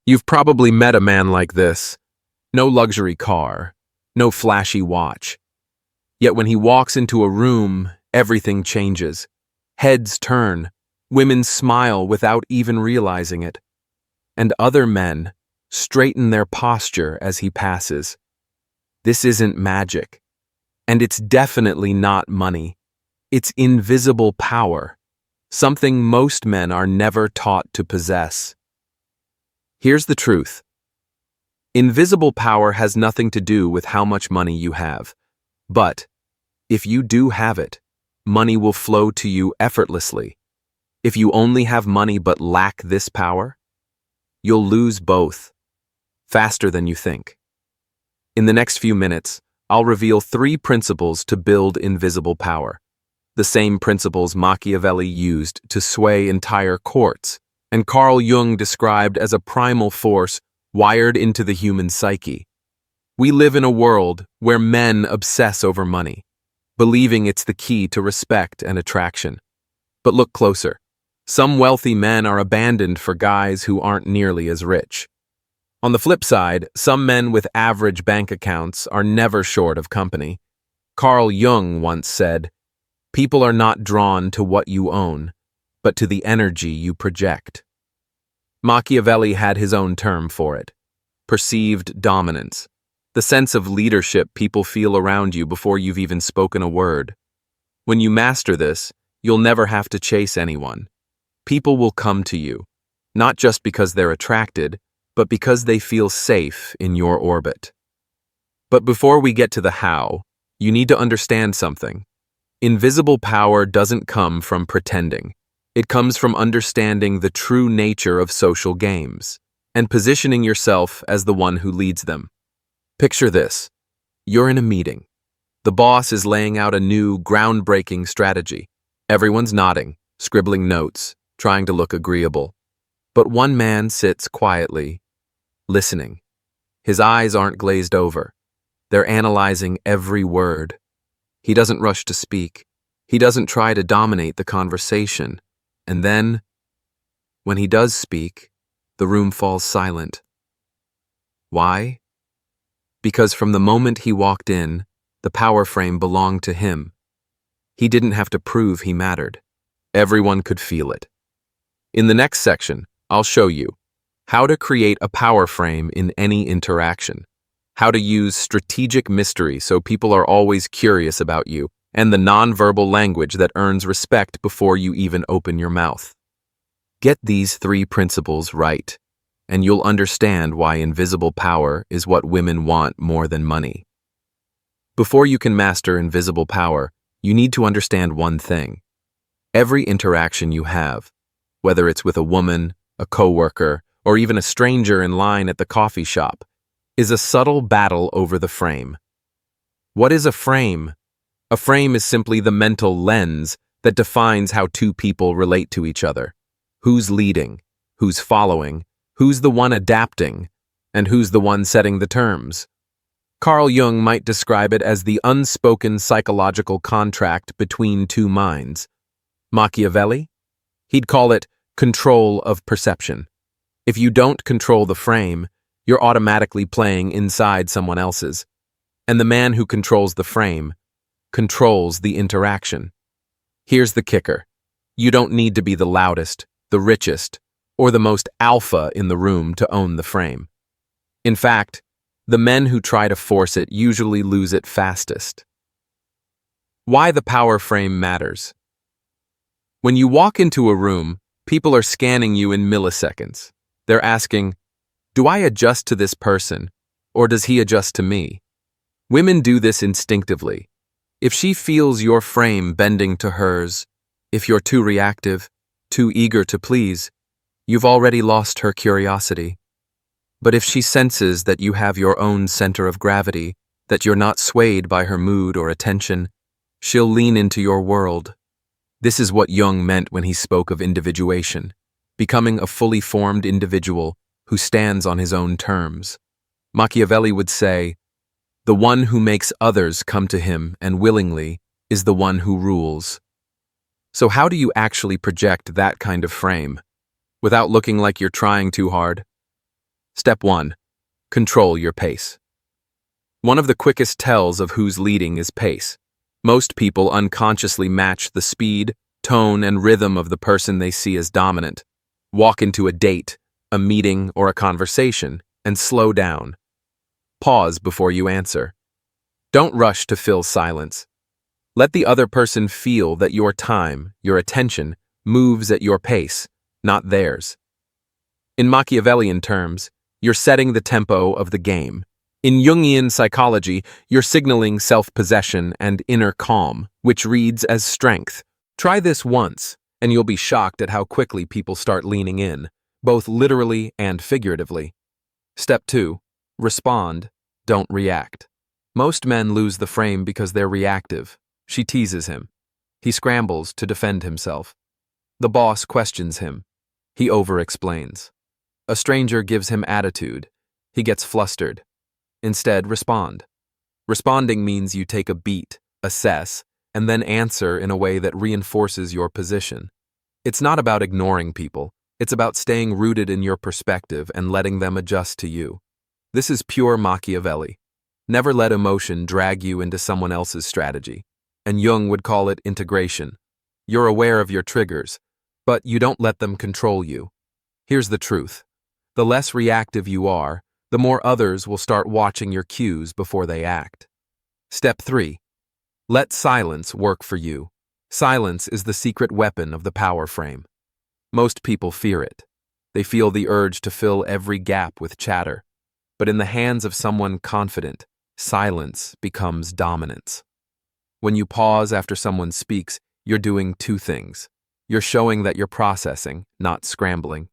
You've probably met a man like this. No luxury car, no flashy watch. Yet when he walks into a room, everything changes. Heads turn, women smile without even realizing it, and other men straighten their posture as he passes. This isn't magic, and it's definitely not money. It's invisible power, something most men are never taught to possess. Here's the truth. Invisible power has nothing to do with how much money you have. But if you do have it, money will flow to you effortlessly. If you only have money but lack this power, you'll lose both, faster than you think. In the next few minutes, I'll reveal 3 principles to build invisible power. The same principles Machiavelli used to sway entire courts, and Carl Jung described as a primal force wired into the human psyche. We live in a world where men obsess over money, believing it's the key to respect and attraction. But look closer. Some wealthy men are abandoned for guys who aren't nearly as rich. On the flip side, some men with average bank accounts are never short of company. Carl Jung once said, "People are not drawn to what you own, but to the energy you project." Machiavelli had his own term for it: perceived dominance, the sense of leadership people feel around you before you've even spoken a word. When you master this, you'll never have to chase anyone. People will come to you, not just because they're attracted, but because they feel safe in your orbit. But before we get to the how, you need to understand something. Invisible power doesn't come from pretending. It comes from understanding the true nature of social games and positioning yourself as the one who leads them. Picture this. You're in a meeting. The boss is laying out a new, groundbreaking strategy. Everyone's nodding, scribbling notes, trying to look agreeable. But one man sits quietly, listening. His eyes aren't glazed over. They're analyzing every word. He doesn't rush to speak. He doesn't try to dominate the conversation. And then, when he does speak, the room falls silent. Why? Because from the moment he walked in, the power frame belonged to him. He didn't have to prove he mattered. Everyone could feel it. In the next section, I'll show you how to create a power frame in any interaction, how to use strategic mystery so people are always curious about you, and the nonverbal language that earns respect before you even open your mouth. Get these 3 principles right, and you'll understand why invisible power is what women want more than money. Before you can master invisible power, you need to understand one thing. Every interaction you have, whether it's with a woman, a coworker, or even a stranger in line at the coffee shop, is a subtle battle over the frame. What is a frame? A frame is simply the mental lens that defines how 2 people relate to each other. Who's leading, who's following, who's the one adapting, and who's the one setting the terms. Carl Jung might describe it as the unspoken psychological contract between 2 minds. Machiavelli? He'd call it control of perception. If you don't control the frame, you're automatically playing inside someone else's. And the man who controls the frame controls the interaction. Here's the kicker. You don't need to be the loudest, the richest, or the most alpha in the room to own the frame. In fact, the men who try to force it usually lose it fastest. Why the power frame matters. When you walk into a room, people are scanning you in milliseconds. They're asking, do I adjust to this person, or does he adjust to me? Women do this instinctively. If she feels your frame bending to hers, if you're too reactive, too eager to please, you've already lost her curiosity. But if she senses that you have your own center of gravity, that you're not swayed by her mood or attention, she'll lean into your world. This is what Jung meant when he spoke of individuation, becoming a fully formed individual who stands on his own terms. Machiavelli would say, "The one who makes others come to him and willingly is the one who rules." So how do you actually project that kind of frame without looking like you're trying too hard? Step 1. Control your pace. One of the quickest tells of who's leading is pace. Most people unconsciously match the speed, tone, and rhythm of the person they see as dominant. Walk into a date, a meeting, or a conversation, and slow down. Pause before you answer. Don't rush to fill silence. Let the other person feel that your time, your attention, moves at your pace, not theirs. In Machiavellian terms, you're setting the tempo of the game. In Jungian psychology, you're signaling self-possession and inner calm, which reads as strength. Try this once, and you'll be shocked at how quickly people start leaning in, both literally and figuratively. Step 2. Respond, don't react. Most men lose the frame because they're reactive. She teases him. He scrambles to defend himself. The boss questions him. He over-explains. A stranger gives him attitude. He gets flustered. Instead, respond. Responding means you take a beat, assess, and then answer in a way that reinforces your position. It's not about ignoring people. It's about staying rooted in your perspective and letting them adjust to you. This is pure Machiavelli. Never let emotion drag you into someone else's strategy. And Jung would call it integration. You're aware of your triggers, but you don't let them control you. Here's the truth. The less reactive you are, the more others will start watching your cues before they act. Step 3. Let silence work for you. Silence is the secret weapon of the power frame. Most people fear it. They feel the urge to fill every gap with chatter. But in the hands of someone confident, silence becomes dominance. When you pause after someone speaks, you're doing two things. You're showing that you're processing, not scrambling.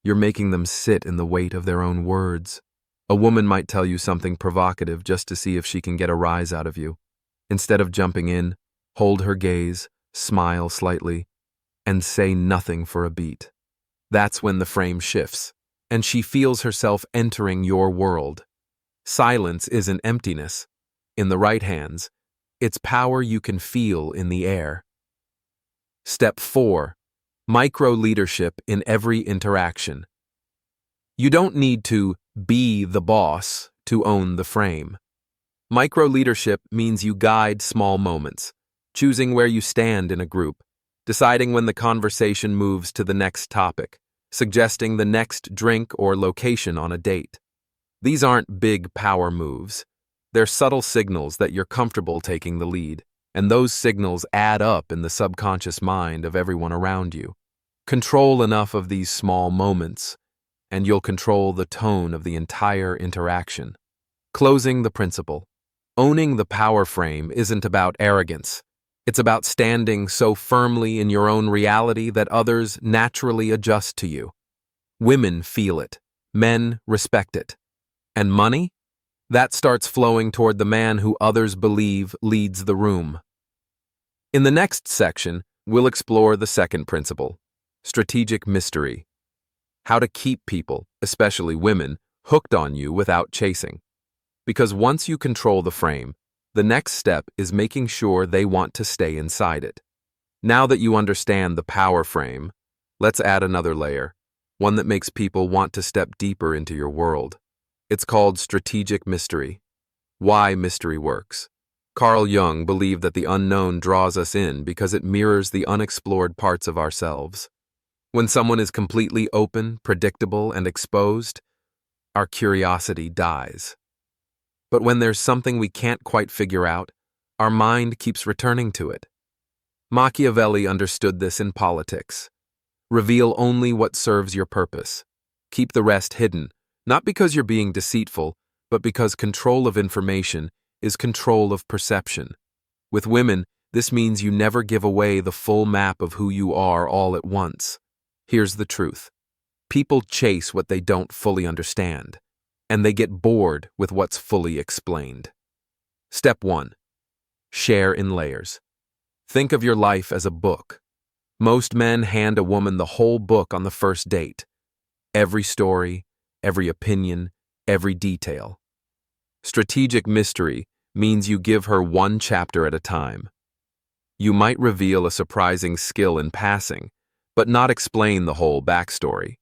You're making them sit in the weight of their own words. A woman might tell you something provocative just to see if she can get a rise out of you. Instead of jumping in, hold her gaze, smile slightly, and say nothing for a beat. That's when the frame shifts, and she feels herself entering your world. Silence isn't emptiness. In the right hands, it's power you can feel in the air. Step 4. Micro-leadership in every interaction. You don't need to be the boss to own the frame. Micro-leadership means you guide small moments, choosing where you stand in a group, deciding when the conversation moves to the next topic, suggesting the next drink or location on a date. These aren't big power moves. They're subtle signals that you're comfortable taking the lead, and those signals add up in the subconscious mind of everyone around you. Control enough of these small moments, and you'll control the tone of the entire interaction. Closing the principle. Owning the power frame isn't about arrogance. It's about standing so firmly in your own reality that others naturally adjust to you. Women feel it. Men respect it. And money? That starts flowing toward the man who others believe leads the room. In the next section, we'll explore the second principle, strategic mystery. How to keep people, especially women, hooked on you without chasing. Because once you control the frame, the next step is making sure they want to stay inside it. Now that you understand the power frame, let's add another layer, one that makes people want to step deeper into your world. It's called strategic mystery. Why mystery works. Carl Jung believed that the unknown draws us in because it mirrors the unexplored parts of ourselves. When someone is completely open, predictable, and exposed, our curiosity dies. But when there's something we can't quite figure out, our mind keeps returning to it. Machiavelli understood this in politics. Reveal only what serves your purpose. Keep the rest hidden, not because you're being deceitful, but because control of information is control of perception. With women, this means you never give away the full map of who you are all at once. Here's the truth. People chase what they don't fully understand, and they get bored with what's fully explained. Step 1. Share in layers. Think of your life as a book. Most men hand a woman the whole book on the first date. Every story, every opinion, every detail. Strategic mystery means you give her one chapter at a time. You might reveal a surprising skill in passing, but not explain the whole backstory.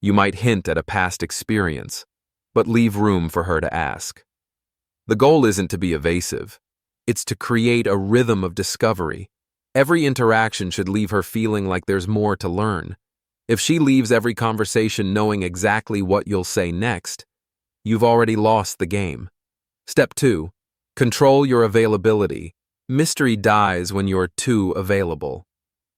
You might hint at a past experience, but leave room for her to ask. The goal isn't to be evasive. It's to create a rhythm of discovery. Every interaction should leave her feeling like there's more to learn. If she leaves every conversation knowing exactly what you'll say next, you've already lost the game. Step 2. Control your availability. Mystery dies when you're too available.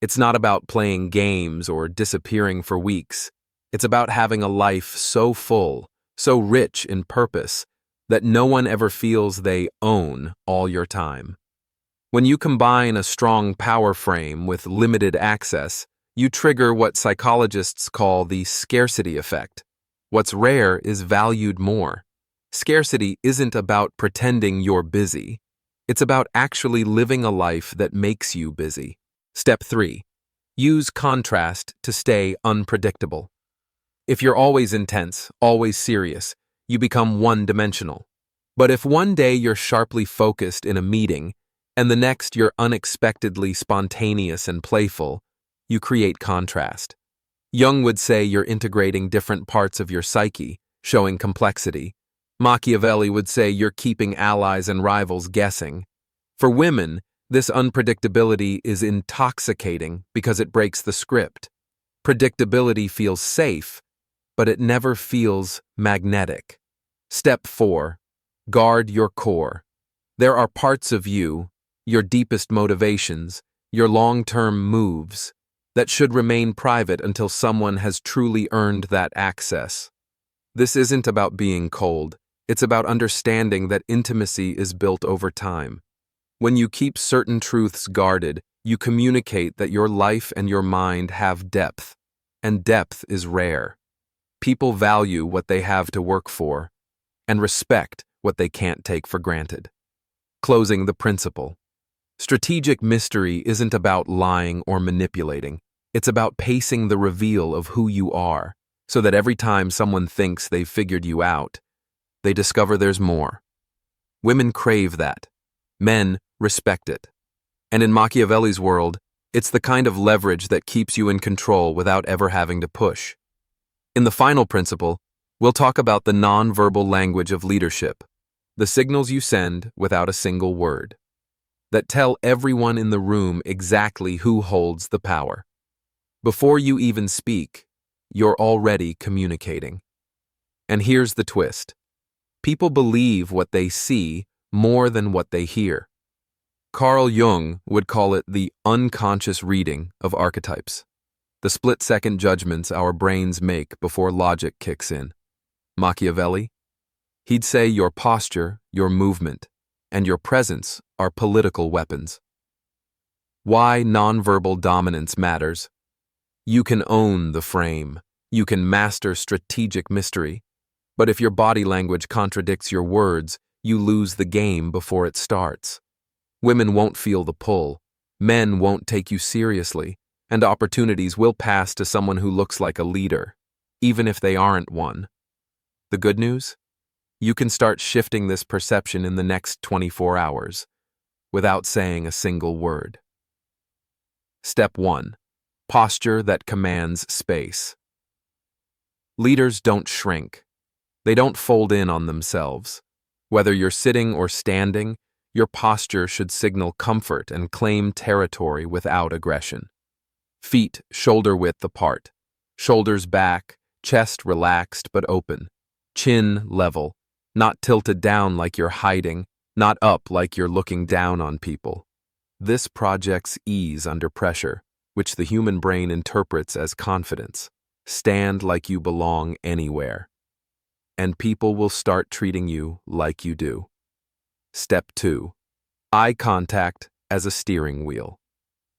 It's not about playing games or disappearing for weeks. It's about having a life so full, so rich in purpose, that no one ever feels they own all your time. When you combine a strong power frame with limited access, you trigger what psychologists call the scarcity effect. What's rare is valued more. Scarcity isn't about pretending you're busy. It's about actually living a life that makes you busy. Step 3. Use contrast to stay unpredictable. If you're always intense, always serious, you become one-dimensional. But if one day you're sharply focused in a meeting, and the next you're unexpectedly spontaneous and playful, you create contrast. Jung would say you're integrating different parts of your psyche, showing complexity. Machiavelli would say you're keeping allies and rivals guessing. For women, this unpredictability is intoxicating because it breaks the script. Predictability feels safe, but it never feels magnetic. Step 4. Guard your core. There are parts of you, your deepest motivations, your long-term moves, that should remain private until someone has truly earned that access. This isn't about being cold. It's about understanding that intimacy is built over time. When you keep certain truths guarded, you communicate that your life and your mind have depth, and depth is rare. People value what they have to work for, and respect what they can't take for granted. Closing the principle. Strategic mystery isn't about lying or manipulating. It's about pacing the reveal of who you are, so that every time someone thinks they've figured you out, they discover there's more. Women crave that. Men respect it. And in Machiavelli's world, it's the kind of leverage that keeps you in control without ever having to push. In the final principle, we'll talk about the non-verbal language of leadership, the signals you send without a single word, that tell everyone in the room exactly who holds the power. Before you even speak, you're already communicating. And here's the twist. People believe what they see more than what they hear. Carl Jung would call it the unconscious reading of archetypes, the split-second judgments our brains make before logic kicks in. Machiavelli? He'd say your posture, your movement, and your presence are political weapons. Why nonverbal dominance matters. You can own the frame. You can master strategic mystery. But if your body language contradicts your words, you lose the game before it starts. Women won't feel the pull. Men won't take you seriously. And opportunities will pass to someone who looks like a leader, even if they aren't one. The good news? You can start shifting this perception in the next 24 hours, without saying a single word. Step 1. Posture that commands space. Leaders don't shrink. They don't fold in on themselves. Whether you're sitting or standing, your posture should signal comfort and claim territory without aggression. Feet shoulder-width apart, shoulders back, chest relaxed but open, chin level, not tilted down like you're hiding, not up like you're looking down on people. This projects ease under pressure, which the human brain interprets as confidence. Stand like you belong anywhere. And people will start treating you like you do. Step 2. Eye contact as a steering wheel.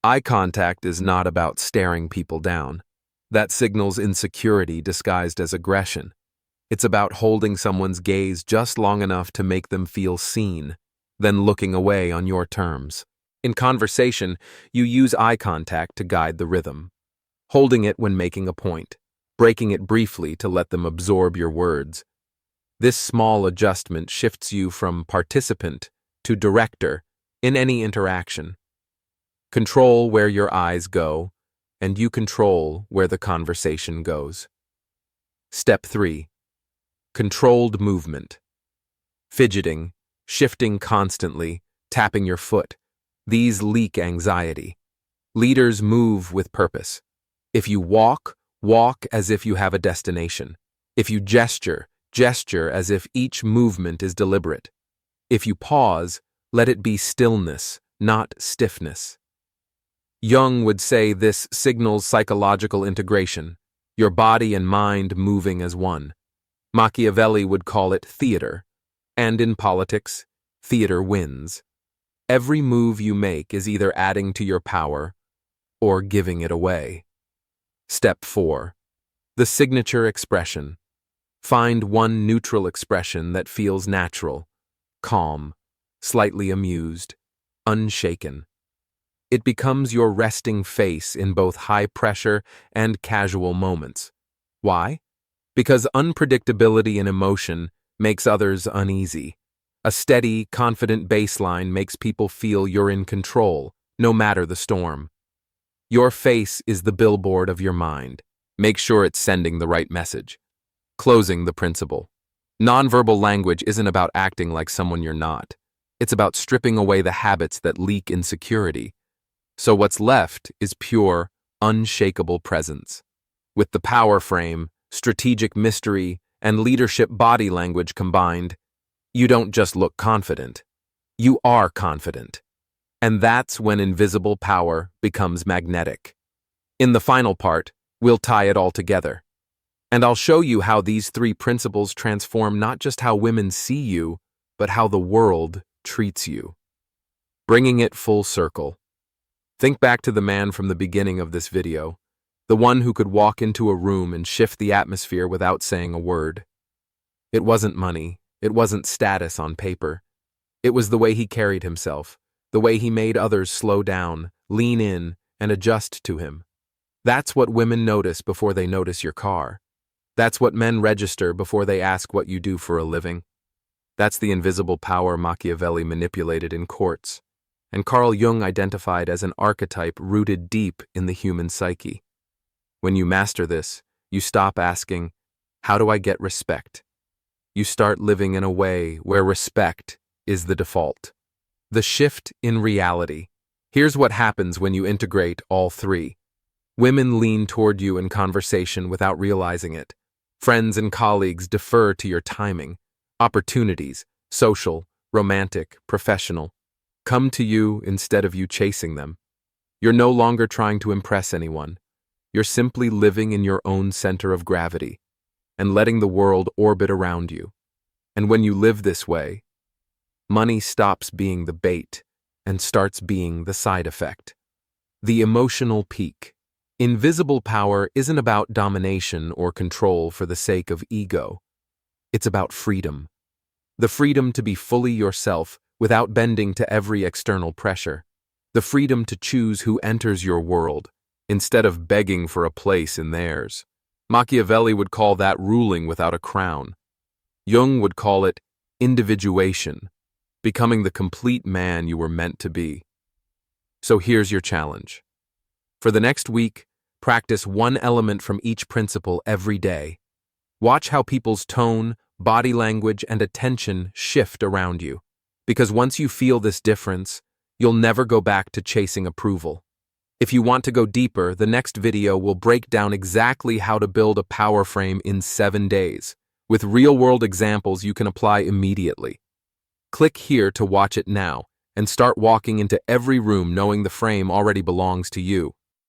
Eye contact is not about staring people down. That signals insecurity disguised as aggression. It's about holding someone's gaze just long enough to make them feel seen, then looking away on your terms. In conversation, you use eye contact to guide the rhythm, holding it when making a point, breaking it briefly to let them absorb your words. This small adjustment shifts you from participant to director in any interaction. Control where your eyes go, and you control where the conversation goes. Step 3. Controlled movement. Fidgeting, shifting constantly, tapping your foot. These leak anxiety. Leaders move with purpose. If you walk, walk as if you have a destination. If you gesture, gesture as if each movement is deliberate. If you pause, let it be stillness, not stiffness. Jung would say this signals psychological integration, your body and mind moving as one. Machiavelli would call it theater. And in politics, theater wins. Every move you make is either adding to your power or giving it away. Step 4. The signature expression. Find one neutral expression that feels natural, calm, slightly amused, unshaken. It becomes your resting face in both high-pressure and casual moments. Why? Because unpredictability in emotion makes others uneasy. A steady, confident baseline makes people feel you're in control, no matter the storm. Your face is the billboard of your mind. Make sure it's sending the right message. Closing the principle. Nonverbal language isn't about acting like someone you're not. It's about stripping away the habits that leak insecurity. So what's left is pure, unshakable presence. With the power frame, strategic mystery, and leadership body language combined, you don't just look confident. You are confident. And that's when invisible power becomes magnetic. In the final part, we'll tie it all together. And I'll show you how these 3 principles transform not just how women see you, but how the world treats you. Bringing it full circle. Think back to the man from the beginning of this video, the one who could walk into a room and shift the atmosphere without saying a word. It wasn't money, it wasn't status on paper. It was the way he carried himself, the way he made others slow down, lean in, and adjust to him. That's what women notice before they notice your car. That's what men register before they ask what you do for a living. That's the invisible power Machiavelli manipulated in courts, and Carl Jung identified as an archetype rooted deep in the human psyche. When you master this, you stop asking, "How do I get respect?" You start living in a way where respect is the default. The shift in reality. Here's what happens when you integrate all 3. Women lean toward you in conversation without realizing it. Friends and colleagues defer to your timing. Opportunities, social, romantic, professional, come to you instead of you chasing them. You're no longer trying to impress anyone. You're simply living in your own center of gravity and letting the world orbit around you. And when you live this way, money stops being the bait and starts being the side effect. The emotional peak. Invisible power isn't about domination or control for the sake of ego. It's about freedom. The freedom to be fully yourself without bending to every external pressure. The freedom to choose who enters your world instead of begging for a place in theirs. Machiavelli would call that ruling without a crown. Jung would call it individuation, becoming the complete man you were meant to be. So here's your challenge. For the next week, practice one element from each principle every day. Watch how people's tone, body language, and attention shift around you. Because once you feel this difference, you'll never go back to chasing approval. If you want to go deeper, the next video will break down exactly how to build a power frame in 7 days, with real-world examples you can apply immediately. Click here to watch it now, and start walking into every room knowing the frame already belongs to you.